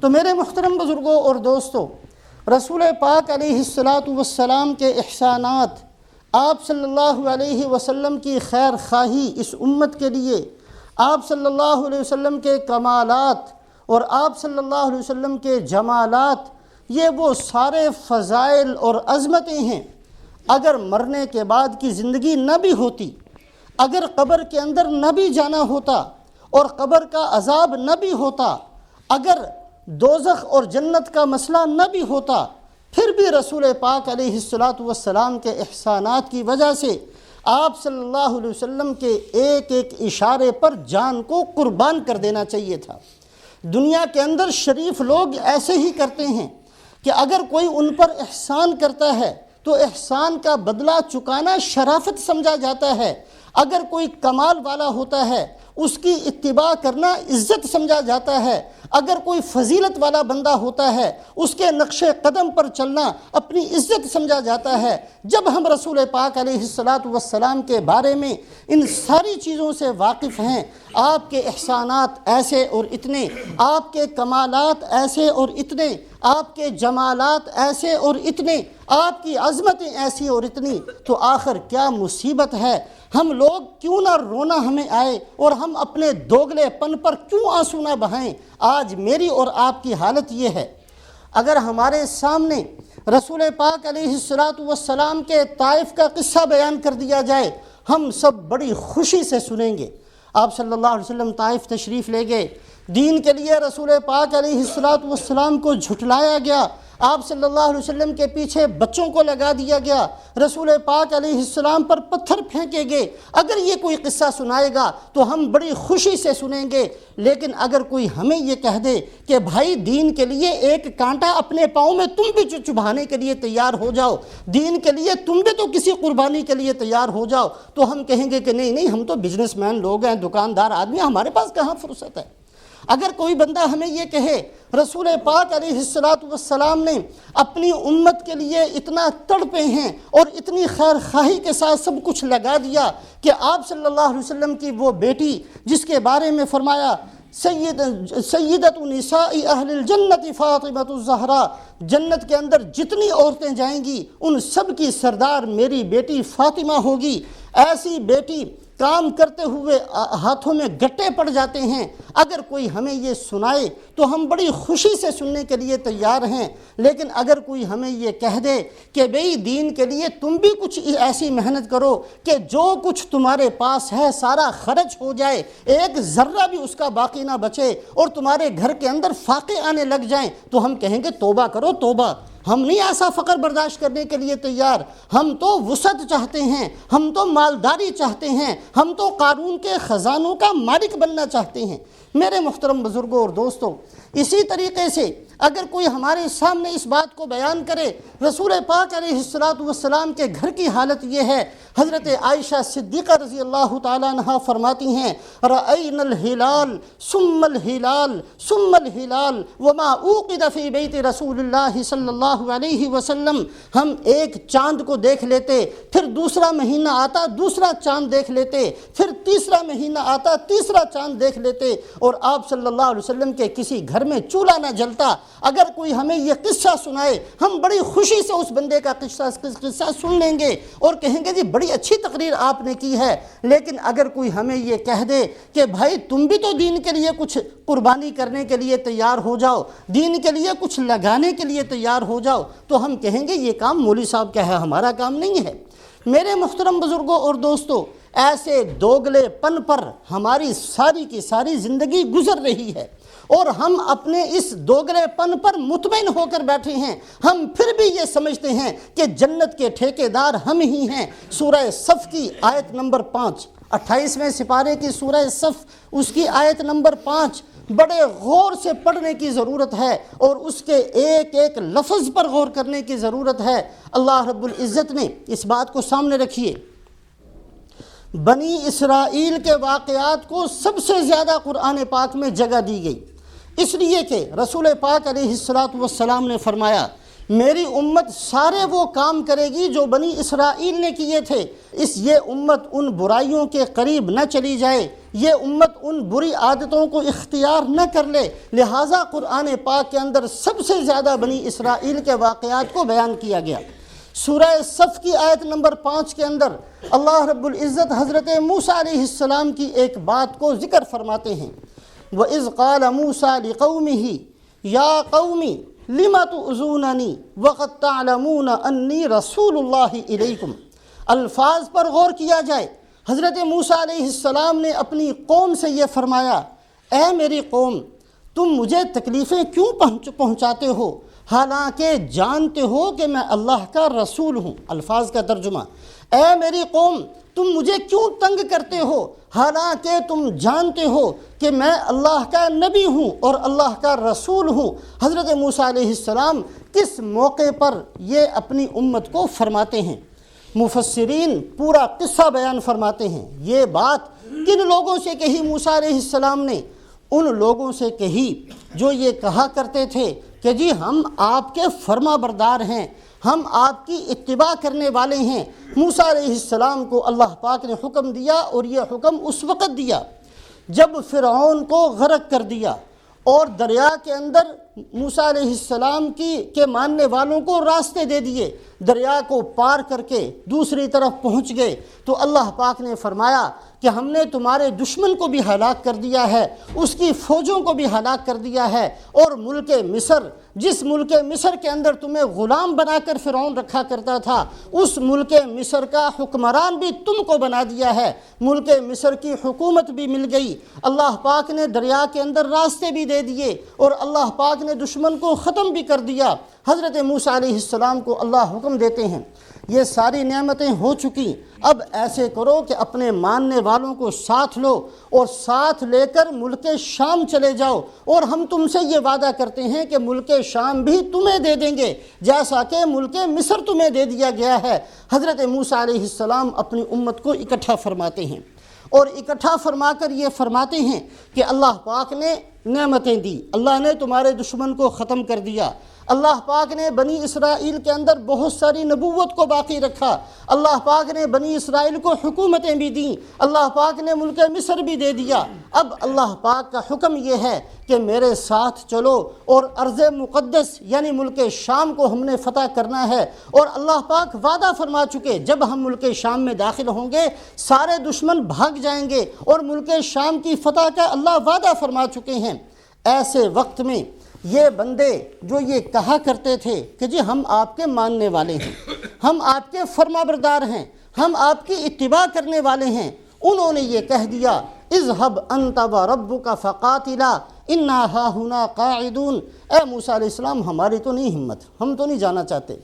تو میرے محترم بزرگوں اور دوستو، رسول پاک علیہ الصلاۃ والسلام کے احسانات، آپ صلی اللہ علیہ وسلم کی خیر خواہی اس امت کے لیے، آپ صلی اللہ علیہ وسلم کے کمالات اور آپ صلی اللہ علیہ وسلم کے جمالات، یہ وہ سارے فضائل اور عظمتیں ہیں۔ اگر مرنے کے بعد کی زندگی نہ بھی ہوتی، اگر قبر کے اندر نہ بھی جانا ہوتا اور قبر کا عذاب نہ بھی ہوتا، اگر دوزخ اور جنت کا مسئلہ نہ بھی ہوتا، پھر بھی رسول پاک علیہ الصلاۃ والسلام کے احسانات کی وجہ سے آپ صلی اللہ علیہ وسلم کے ایک ایک اشارے پر جان کو قربان کر دینا چاہیے تھا۔ دنیا کے اندر شریف لوگ ایسے ہی کرتے ہیں کہ اگر کوئی ان پر احسان کرتا ہے تو احسان کا بدلہ چکانا شرافت سمجھا جاتا ہے، اگر کوئی کمال والا ہوتا ہے اس کی اتباع کرنا عزت سمجھا جاتا ہے، اگر کوئی فضیلت والا بندہ ہوتا ہے اس کے نقش قدم پر چلنا اپنی عزت سمجھا جاتا ہے۔ جب ہم رسول پاک علیہ الصلاۃ والسلام کے بارے میں ان ساری چیزوں سے واقف ہیں، آپ کے احسانات ایسے اور اتنے، آپ کے کمالات ایسے اور اتنے، آپ کے جمالات ایسے اور اتنے، آپ کی عظمتیں ایسی اور اتنی، تو آخر کیا مصیبت ہے؟ ہم لوگ کیوں نہ رونا ہمیں آئے اور ہم اپنے دوگلے پن پر کیوں آنسو نہ بہائیں؟ آج میری اور آپ کی حالت یہ ہے۔ اگر ہمارے سامنے رسول پاک علیہ الصلاۃ والسلام کے طائف کا قصہ بیان کر دیا جائے، ہم سب بڑی خوشی سے سنیں گے۔ آپ صلی اللہ علیہ وسلم طائف تشریف لے گئے، دین کے لیے رسول پاک علیہ الصلاۃ والسلام کو جھٹلایا گیا، آپ صلی اللہ علیہ وسلم کے پیچھے بچوں کو لگا دیا گیا، رسول پاک علیہ السلام پر پتھر پھینکے گئے۔ اگر یہ کوئی قصہ سنائے گا تو ہم بڑی خوشی سے سنیں گے، لیکن اگر کوئی ہمیں یہ کہہ دے کہ بھائی دین کے لیے ایک کانٹا اپنے پاؤں میں تم بھی چبھانے کے لیے تیار ہو جاؤ، دین کے لیے تم بھی تو کسی قربانی کے لیے تیار ہو جاؤ، تو ہم کہیں گے کہ نہیں ہم تو بزنس مین لوگ ہیں، دکاندار آدمی، ہمارے پاس کہاں فرصت ہے۔ اگر کوئی بندہ ہمیں یہ کہے رسول پاک علیہ الصلاۃ والسلام نے اپنی امت کے لیے اتنا تڑپے ہیں اور اتنی خیر خواہی کے ساتھ سب کچھ لگا دیا کہ آپ صلی اللہ علیہ وسلم کی وہ بیٹی جس کے بارے میں فرمایا سیدۃ نساء اہل الجنت فاطمۃ الزہرا، جنت کے اندر جتنی عورتیں جائیں گی ان سب کی سردار میری بیٹی فاطمہ ہوگی، ایسی بیٹی کام کرتے ہوئے ہاتھوں میں گٹے پڑ جاتے ہیں۔ اگر کوئی ہمیں یہ سنائے تو ہم بڑی خوشی سے سننے کے لیے تیار ہیں، لیکن اگر کوئی ہمیں یہ کہہ دے کہ بھئی دین کے لیے تم بھی کچھ ایسی محنت کرو کہ جو کچھ تمہارے پاس ہے سارا خرچ ہو جائے، ایک ذرہ بھی اس کا باقی نہ بچے اور تمہارے گھر کے اندر فاقے آنے لگ جائیں، تو ہم کہیں گے توبہ کرو توبہ، ہم نہیں ایسا فقر برداشت کرنے کے لیے تیار، ہم تو وسعت چاہتے ہیں، ہم تو مالداری چاہتے ہیں، ہم تو قارون کے خزانوں کا مالک بننا چاہتے ہیں۔ میرے محترم بزرگوں اور دوستوں، اسی طریقے سے اگر کوئی ہمارے سامنے اس بات کو بیان کرے، رسول پاک علیہ الصلاۃ والسلام کے گھر کی حالت یہ ہے، حضرت عائشہ صدیقہ رضی اللہ تعالیٰ عنہا فرماتی ہیں رأینا الہلال ثم الہلال ثم الہلال وما اوقد فی بیت رسول اللہ صلی اللہ علیہ وسلم، ہم ایک چاند کو دیکھ لیتے، پھر دوسرا مہینہ آتا دوسرا چاند دیکھ لیتے، پھر تیسرا مہینہ آتا تیسرا چاند دیکھ لیتے، اور آپ صلی اللہ علیہ وسلم کے کسی گھر میں چولہا نہ جلتا۔ اگر کوئی ہمیں یہ قصہ سنائے ہم بڑی خوشی سے اس بندے کا قصہ سن لیں گے اور کہیں گے جی بڑی اچھی تقریر آپ نے کی ہے، لیکن اگر کوئی ہمیں یہ کہہ دے کہ بھائی تم بھی تو دین کے لیے کچھ قربانی کرنے کے لیے تیار ہو جاؤ، دین کے لیے کچھ لگانے کے لیے تیار ہو جاؤ، تو ہم کہیں گے یہ کام مولوی صاحب کا ہے، ہمارا کام نہیں ہے۔ میرے محترم بزرگوں اور دوستوں، ایسے دوگلے پن پر ہماری ساری کی ساری زندگی گزر رہی ہے اور ہم اپنے اس دوگلے پن پر مطمئن ہو کر بیٹھے ہیں، ہم پھر بھی یہ سمجھتے ہیں کہ جنت کے ٹھیکیدار ہم ہی ہیں۔ سورہ صف کی آیت نمبر 5، 28ویں سپارے کی سورہ صف، اس کی آیت نمبر 5 بڑے غور سے پڑھنے کی ضرورت ہے اور اس کے ایک ایک لفظ پر غور کرنے کی ضرورت ہے۔ اللہ رب العزت نے اس بات کو سامنے رکھیے، بنی اسرائیل کے واقعات کو سب سے زیادہ قرآن پاک میں جگہ دی گئی، اس لیے کہ رسول پاک علیہ الصلاۃ والسلام نے فرمایا میری امت سارے وہ کام کرے گی جو بنی اسرائیل نے کیے تھے، یہ امت ان برائیوں کے قریب نہ چلی جائے، یہ امت ان بری عادتوں کو اختیار نہ کر لے، لہٰذا قرآن پاک کے اندر سب سے زیادہ بنی اسرائیل کے واقعات کو بیان کیا گیا۔ سورہ صف کی آیت نمبر 5 کے اندر اللہ رب العزت حضرت موسیٰ علیہ السلام کی ایک بات کو ذکر فرماتے ہیں، وَإِذْ قَالَ مُوسَىٰ لِقَوْمِهِ يَا قَوْمِ لِمَ تُؤْذُونَنِي وَقَدْ تَعْلَمُونَ أَنِّي رَسُولُ اللَّهِ إِلَيْكُمْ۔ الفاظ پر غور کیا جائے، حضرت موسیٰ علیہ السلام نے اپنی قوم سے یہ فرمایا، اے میری قوم، تم مجھے تکلیفیں کیوں پہنچاتے ہو حالانکہ جانتے ہو کہ میں اللہ کا رسول ہوں۔ الفاظ کا ترجمہ، اے میری قوم، تم مجھے کیوں تنگ کرتے ہو حالانکہ تم جانتے ہو کہ میں اللہ کا نبی ہوں اور اللہ کا رسول ہوں۔ حضرت موسیٰ علیہ السلام کس موقع پر یہ اپنی امت کو فرماتے ہیں؟ مفسرین پورا قصہ بیان فرماتے ہیں۔ یہ بات کن لوگوں سے کہی موسیٰ علیہ السلام نے؟ ان لوگوں سے کہی جو یہ کہا کرتے تھے کہ جی ہم آپ کے فرما بردار ہیں، ہم آپ کی اتباع کرنے والے ہیں۔ موسیٰ علیہ السلام کو اللہ پاک نے حکم دیا، اور یہ حکم اس وقت دیا جب فرعون کو غرق کر دیا اور دریا کے اندر موسیٰ علیہ السلام کے ماننے والوں کو راستے دے دیے، دریا کو پار کر کے دوسری طرف پہنچ گئے، تو اللہ پاک نے فرمایا کہ ہم نے تمہارے دشمن کو بھی ہلاک کر دیا ہے، اس کی فوجوں کو بھی ہلاک کر دیا ہے، اور ملک مصر، جس ملک مصر کے اندر تمہیں غلام بنا کر فرعون رکھا کرتا تھا، اس ملک مصر کا حکمران بھی تم کو بنا دیا ہے، ملک مصر کی حکومت بھی مل گئی۔ اللہ پاک نے دریا کے اندر راستے بھی دے دیے، اور اللہ پاک نے دشمن کو ختم بھی کر دیا۔ حضرت موسیٰ علیہ السلام کو اللہ حکم دیتے ہیں، یہ ساری نعمتیں ہو چکی، اب ایسے کرو کہ اپنے ماننے والوں کو ساتھ لو اور ساتھ لے کر ملک شام چلے جاؤ، اور ہم تم سے یہ وعدہ کرتے ہیں کہ ملک شام بھی تمہیں دے دیں گے جیسا کہ ملک مصر تمہیں دے دیا گیا ہے۔ حضرت موسیٰ علیہ السلام اپنی امت کو اکٹھا فرماتے ہیں، اور اکٹھا فرما کر یہ فرماتے ہیں کہ اللہ پاک نے نعمتیں دی، اللہ نے تمہارے دشمن کو ختم کر دیا، اللہ پاک نے بنی اسرائیل کے اندر بہت ساری نبوت کو باقی رکھا، اللہ پاک نے بنی اسرائیل کو حکومتیں بھی دیں، اللہ پاک نے ملک مصر بھی دے دیا۔ اب اللہ پاک کا حکم یہ ہے کہ میرے ساتھ چلو، اور ارض مقدس یعنی ملک شام کو ہم نے فتح کرنا ہے، اور اللہ پاک وعدہ فرما چکے جب ہم ملک شام میں داخل ہوں گے سارے دشمن بھاگ جائیں گے، اور ملک شام کی فتح کا اللہ وعدہ فرما چکے ہیں۔ ایسے وقت میں یہ بندے جو یہ کہا کرتے تھے کہ جی ہم آپ کے ماننے والے ہیں، ہم آپ کے فرما بردار ہیں، ہم آپ کی اتباع کرنے والے ہیں، انہوں نے یہ کہہ دیا، اذهب انت وربک فقاتلا انا ہاہنا قاعدون۔ اے موسیٰ علیہ السلام، ہماری تو نہیں ہمت، ہم تو نہیں جانا چاہتے،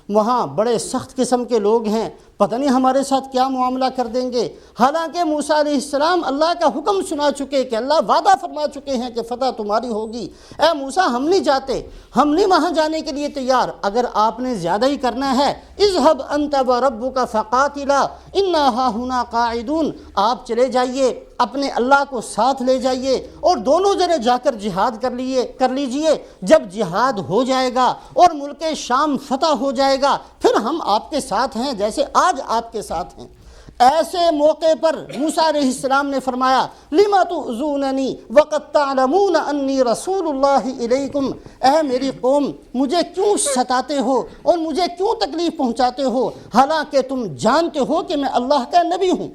وہاں بڑے سخت قسم کے لوگ ہیں، پتہ نہیں ہمارے ساتھ کیا معاملہ کر دیں گے۔ حالانکہ موسیٰ علیہ السلام اللہ کا حکم سنا چکے کہ اللہ وعدہ فرما چکے ہیں کہ فتح تمہاری ہوگی۔ اے موسیٰ، ہم نہیں جاتے، ہم نہیں وہاں جانے کے لیے تیار، اگر آپ نے زیادہ ہی کرنا ہے اذهب انت وربک فقاتلا انا ہاہنا قاعدون، آپ چلے جائیے، اپنے اللہ کو ساتھ لے جائیے، اور دونوں جنے جا کر جہاد کر لیجئے۔ جب جہاد ہو جائے گا اور ملک شام فتح ہو جائے گا، پھر ہم آپ کے ساتھ ہیں جیسے آج آپ کے ساتھ ہیں۔ ایسے موقع پر موسیٰ علیہ السلام نے فرمایا، لِمَ تُؤْذُونَنِي وَقَدْ تَعْلَمُونَ أَنِّي رَسُولُ اللَّهِ إِلَيْكُمْ۔ اے میری قوم، مجھے کیوں ستاتے ہو اور مجھے کیوں تکلیف پہنچاتے ہو حالانکہ تم جانتے ہو کہ میں اللہ کا نبی ہوں۔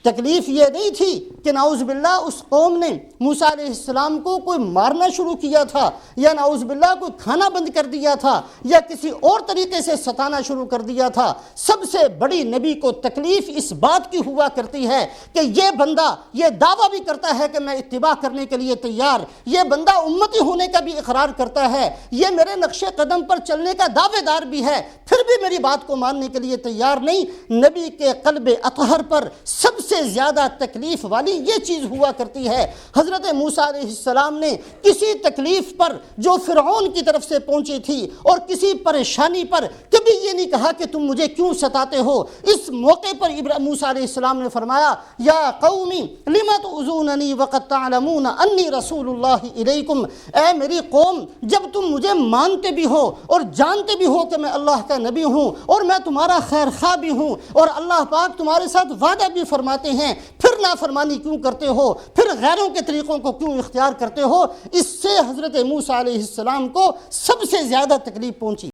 تکلیف یہ نہیں تھی کہ نعوذ باللہ اس قوم نے موسیٰ علیہ السلام کو کوئی مارنا شروع کیا تھا، یا نعوذ باللہ کوئی کھانا بند کر دیا تھا، یا کسی اور طریقے سے ستانا شروع کر دیا تھا۔ سب سے بڑی نبی کو تکلیف اس بات کی ہوا کرتی ہے کہ یہ بندہ یہ دعویٰ بھی کرتا ہے کہ میں اتباع کرنے کے لیے تیار، یہ بندہ امتی ہونے کا بھی اقرار کرتا ہے، یہ میرے نقش قدم پر چلنے کا دعوے دار بھی ہے، پھر بھی میری بات کو ماننے کے لیے تیار نہیں۔ نبی کے قلب اطہر پر سب سے زیادہ تکلیف والی یہ چیز ہوا کرتی ہے۔ حضرت موسیٰ علیہ السلام نے کسی تکلیف پر جو فرعون کی طرف سے پہنچی تھی اور کسی پریشانی پر کبھی یہ نہیں کہا کہ تم مجھے کیوں ستاتے ہو۔ اس موقع پر موسیٰ علیہ السلام نے فرمایا، یا قومی لم تؤذوننی وقد تعلمون انی رسول اللہ الیکم۔ اے میری قوم، جب تم مجھے مانتے بھی ہو اور جانتے بھی ہو کہ میں اللہ کا نبی ہوں اور میں تمہارا خیر خواہ بھی ہوں، اور اللہ پاک تمہارے ساتھ وعدہ بھی فرماتے جاتے ہیں، پھر نافرمانی کیوں کرتے ہو، پھر غیروں کے طریقوں کو کیوں اختیار کرتے ہو؟ اس سے حضرت موسیٰ علیہ السلام کو سب سے زیادہ تکلیف پہنچی۔